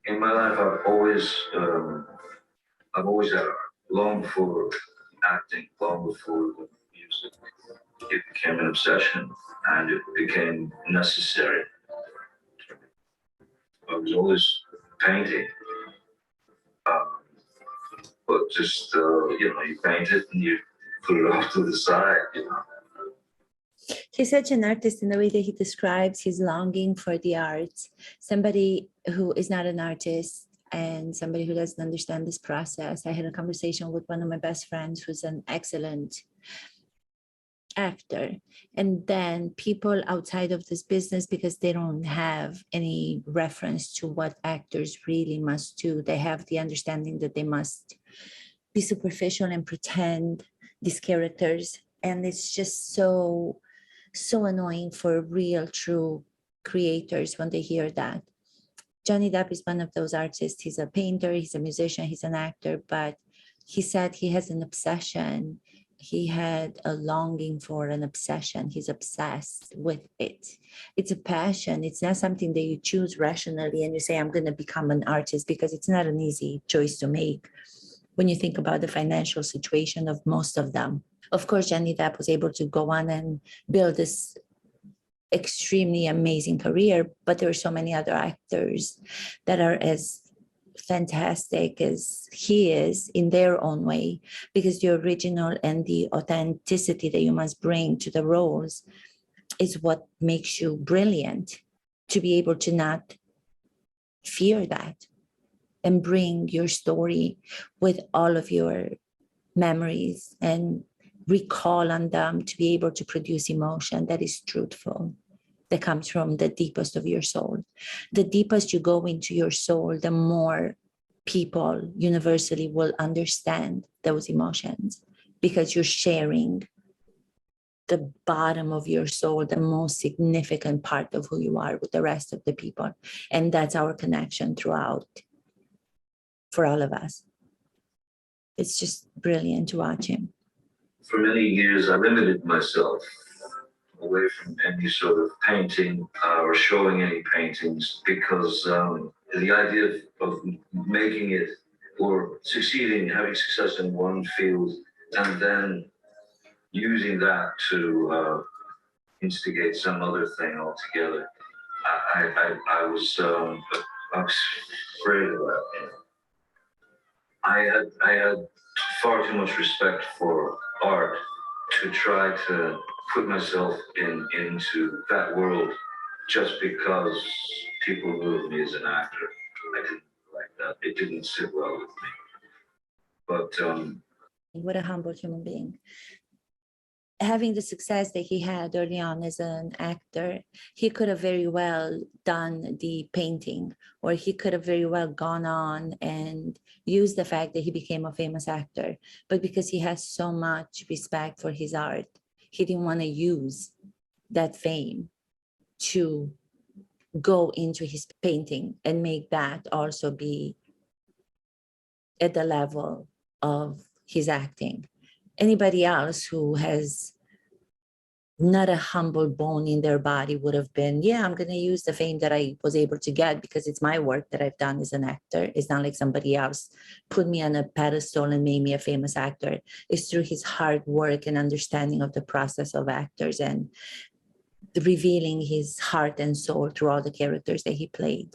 in my life, I've always had art, long before acting, long before the music. It became an obsession, and it became necessary. I was always painting, um, but just you paint it and you put it off to the side. He's such an artist in the way that he describes his longing for the arts. Somebody who is not an artist and somebody who doesn't understand this process. I had a conversation with one of my best friends who's an excellent actor, and then people outside of this business, because they don't have any reference to what actors really must do, they have the understanding that they must be superficial and pretend these characters, and it's just so annoying for real true creators when they hear that. Johnny Depp is one of those artists. He's a painter, he's a musician, he's an actor, but he said he has an obsession. He had a longing for an obsession. He's obsessed with it. It's a passion. It's not something that you choose rationally and you say, I'm going to become an artist, because it's not an easy choice to make when you think about the financial situation of most of them. Of course, Johnny Depp was able to go on and build this extremely amazing career, but there are so many other actors that are as fantastic as he is in their own way, because the original and the authenticity that you must bring to the roles is what makes you brilliant, to be able to not fear that and bring your story with all of your memories and recall on them, to be able to produce emotion that is truthful, that comes from the deepest of your soul. The deepest you go into your soul, the more people universally will understand those emotions, because you're sharing the bottom of your soul, the most significant part of who you are, with the rest of the people. And that's our connection throughout for all of us. It's just brilliant to watch him. For many years, I limited myself away from any sort of painting or showing any paintings, because the idea of making it or succeeding, having success in one field, and then using that to instigate some other thing altogether, I was afraid of that. I had far too much respect for art to try to put myself into that world just because people knew of me as an actor. I didn't like that. It didn't sit well with me. But what a humble human being. Having the success that he had early on as an actor, he could have very well done the painting, or he could have very well gone on and used the fact that he became a famous actor. But because he has so much respect for his art, he didn't want to use that fame to go into his painting and make that also be at the level of his acting. Anybody else who has not a humble bone in their body would have been, yeah, I'm going to use the fame that I was able to get because it's my work that I've done as an actor. It's not like somebody else put me on a pedestal and made me a famous actor. It's through his hard work and understanding of the process of actors and revealing his heart and soul through all the characters that he played.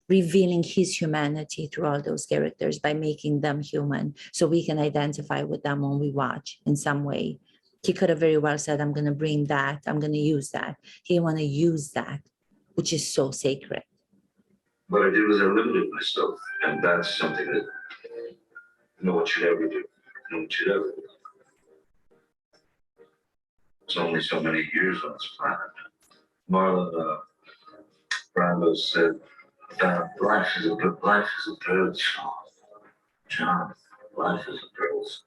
Revealing his humanity through all those characters by making them human so we can identify with them when we watch in some way. He could have very well said, I'm going to bring that, I'm going to use that. He didn't want to use that, which is so sacred. what I did was I limited myself, and that's something that no one should ever do. No one should ever do. There's only so many years on this planet. Marlon Brando said, life is a bird's song. John, life is a bird's.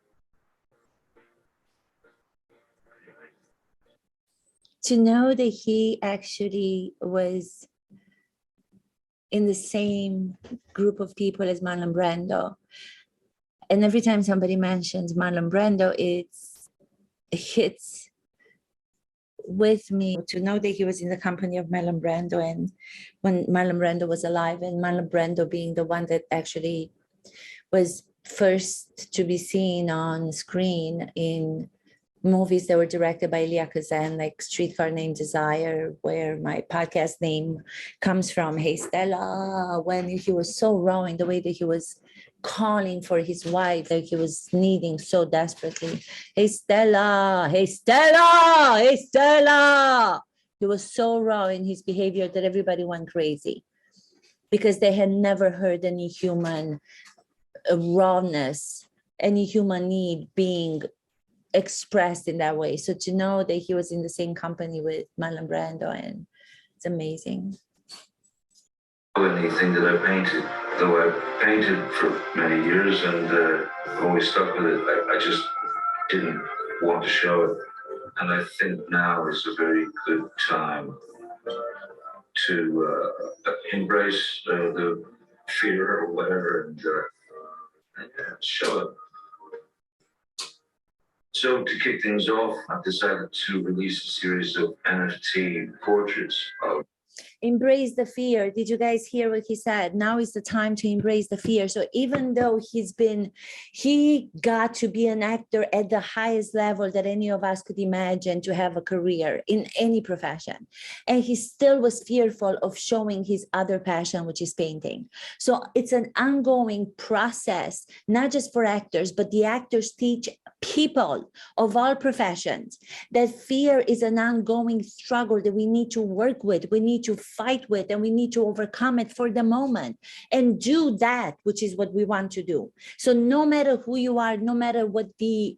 To know that he actually was in the same group of people as Marlon Brando, and every time somebody mentions Marlon Brando, it hits with me to know that he was in the company of Marlon Brando, and when Marlon Brando was alive, and Marlon Brando being the one that actually was first to be seen on screen in movies that were directed by Elia Kazan, like Streetcar Named Desire, where my podcast name comes from. Hey Stella, when he was so raw in the way that he was calling for his wife, that he was needing so desperately. Hey Stella, hey Stella, hey Stella. He was so raw in his behavior that everybody went crazy because they had never heard any human rawness, any human need being expressed in that way. So to know that he was in the same company with Marlon Brando, and it's amazing. Anything that I painted, though I painted for many years and always stuck with it, I just didn't want to show it. And I think now is a very good time to embrace the fear or whatever and show it. So to kick things off, I've decided to release a series of NFT portraits of Embrace the fear. Did you guys hear what he said? Now is the time to embrace the fear. So even though he got to be an actor at the highest level that any of us could imagine to have a career in any profession, and he still was fearful of showing his other passion, which is painting. So it's an ongoing process, not just for actors, but the actors teach people of all professions that fear is an ongoing struggle that we need to work with, we need to fight with, and we need to overcome it for the moment and do that, which is what we want to do. So no matter who you are, no matter what the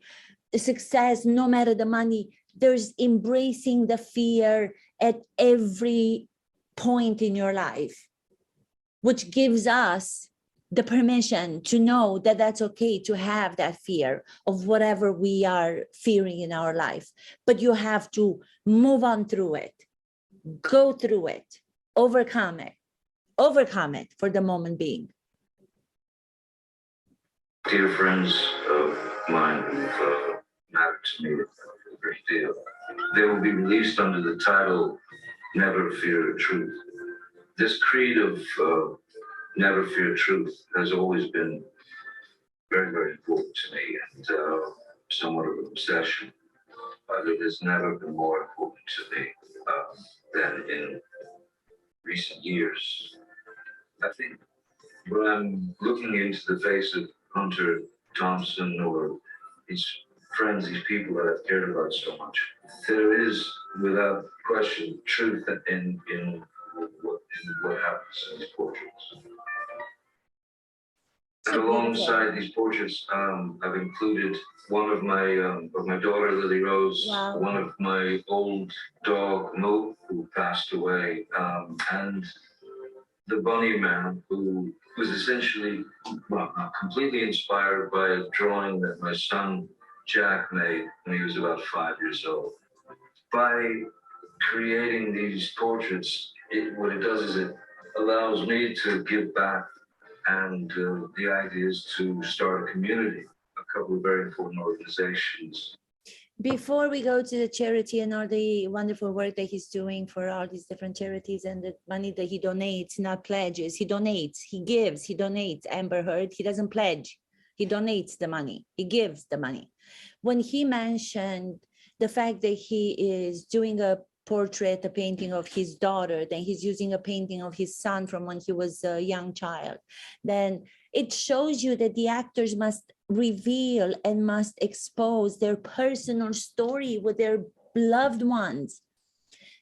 success, no matter the money, there's embracing the fear at every point in your life, which gives us the permission to know that that's okay to have that fear of whatever we are fearing in our life. But you have to move on through it, go through it, overcome it for the moment being. dear friends of mine who've mattered to me a great deal. They will be released under the title Never Fear Truth. This creed of Never Fear Truth has always been very, very important to me and somewhat of an obsession. But it has never been more important to me than in recent years. I think when I'm looking into the face of Hunter Thompson or his friends, these people that I've cared about so much, there is, without question, truth in what happens in these portraits. And alongside these portraits, I've included one of my daughter, Lily Rose, wow, one of my old dog, Mo, who passed away, and the Bunny Man, who was essentially completely inspired by a drawing that my son Jack made when he was about 5 years old. By creating these portraits, what it does is it allows me to give back, and the idea is to start a community, a couple of very important organizations. Before we go to the charity and all the wonderful work that he's doing for all these different charities and the money that he donates, not pledges, he donates, he gives, he donates. Amber Heard, he doesn't pledge, he donates the money, he gives the money. When he mentioned the fact that he is doing a portrait, a painting of his daughter, then he's using a painting of his son from when he was a young child, then it shows you that the actors must reveal and must expose their personal story with their loved ones.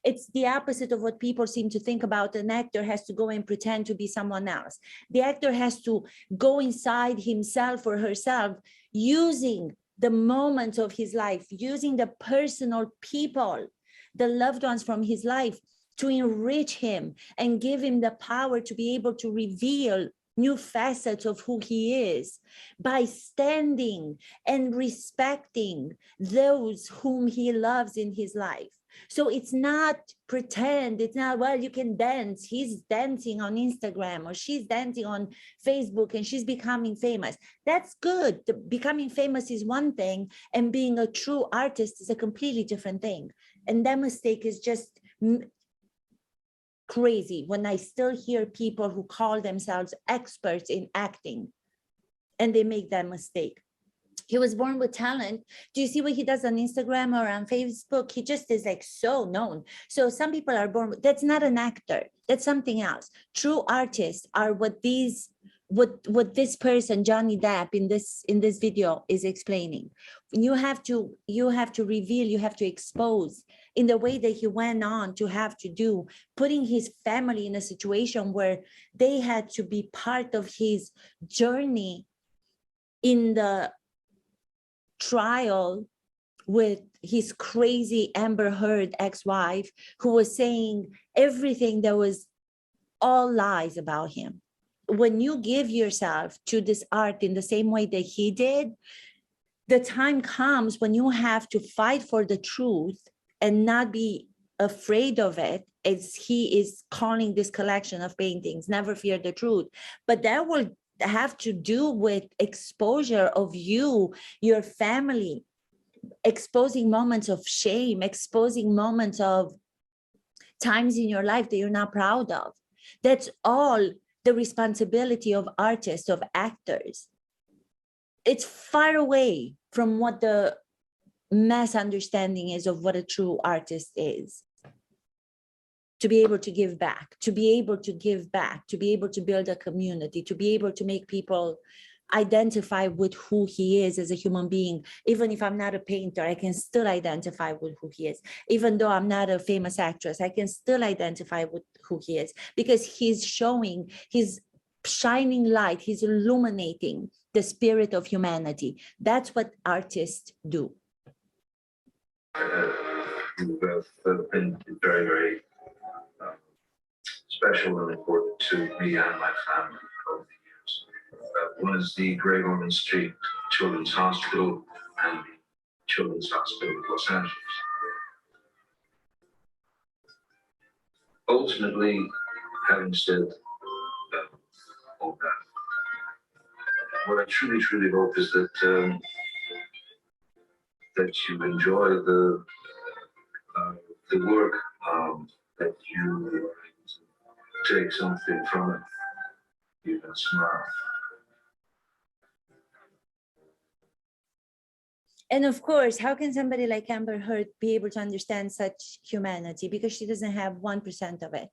It's the opposite of what people seem to think about. An actor has to go and pretend to be someone else. The actor has to go inside himself or herself, using the moments of his life, using the personal people, the loved ones from his life, to enrich him and give him the power to be able to reveal new facets of who he is by standing and respecting those whom he loves in his life. So it's not pretend. It's not, well, you can dance. He's dancing on Instagram or she's dancing on Facebook and she's becoming famous. That's good. Becoming famous is one thing, and being a true artist is a completely different thing. And that mistake is just crazy when I still hear people who call themselves experts in acting and they make that mistake. He was born with talent. Do you see what he does on Instagram or on Facebook? He just is like so known. So some people are born, that's not an actor. That's something else. True artists are what this person, Johnny Depp, in this video is explaining. You have to reveal, you have to expose in the way that he went on to have to do, putting his family in a situation where they had to be part of his journey in the trial with his crazy Amber Heard ex-wife, who was saying everything that was all lies about him. When you give yourself to this art in the same way that he did, the time comes when you have to fight for the truth and not be afraid of it, as he is calling this collection of paintings, Never Fear the Truth. But that will have to do with exposure of you, your family, exposing moments of shame, exposing moments of times in your life that you're not proud of. That's all the responsibility of artists, of actors. It's far away from what the mass understanding is of what a true artist is. To be able to give back, to be able to give back, to be able to build a community, to be able to make people identify with who he is as a human being. Even if I'm not a painter, I can still identify with who he is. Even though I'm not a famous actress, I can still identify with who he is, because he's showing, he's shining light, he's illuminating the spirit of humanity. That's what artists do. You've been very, very special and important to me and my family over the years. One is the Grey Roman Street Children's Hospital and the Children's Hospital of Los Angeles. Ultimately, having said all that, what I truly, truly hope is that that you enjoy the work, that you take something from it, you can smile. And of course, how can somebody like Amber Heard be able to understand such humanity? Because she doesn't have 1% of it.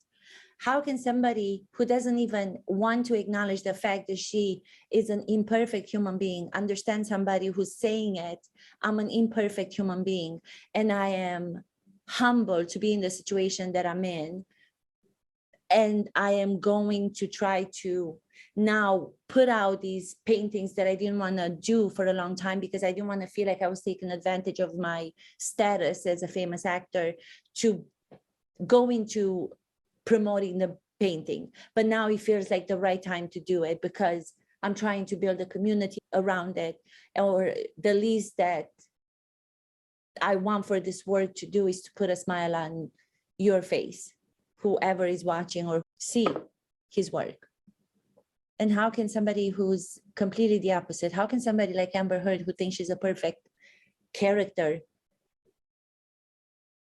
How can somebody who doesn't even want to acknowledge the fact that she is an imperfect human being understand somebody who's saying it? I'm an imperfect human being, and I am humbled to be in the situation that I'm in. And I am going to try to now put out these paintings that I didn't want to do for a long time, because I didn't want to feel like I was taking advantage of my status as a famous actor to go into promoting the painting. But now it feels like the right time to do it, because I'm trying to build a community around it. Or the least that I want for this work to do is to put a smile on your face, whoever is watching or see his work. And how can somebody who's completely the opposite, how can somebody like Amber Heard, who thinks she's a perfect character,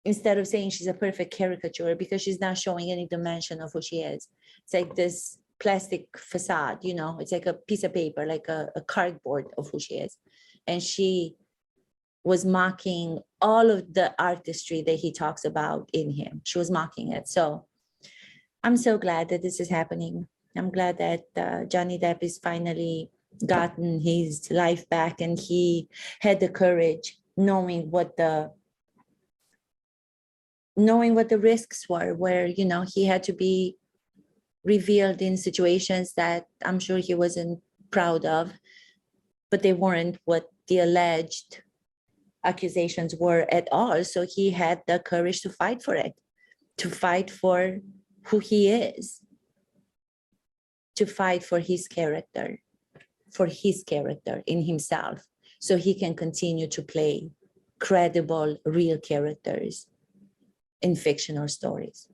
instead of saying she's a perfect caricature, because she's not showing any dimension of who she is. It's like this plastic facade, you know, it's like a piece of paper, like a cardboard of who she is. And she was mocking all of the artistry that he talks about in him. She was mocking it. So I'm so glad that this is happening. I'm glad that Johnny Depp is finally gotten his life back, and he had the courage, knowing what the risks were, where, you know, he had to be revealed in situations that I'm sure he wasn't proud of, but they weren't what the alleged accusations were at all. So he had the courage to fight for it, to fight for who he is, to fight for his character in himself, so he can continue to play credible, real characters in fictional stories.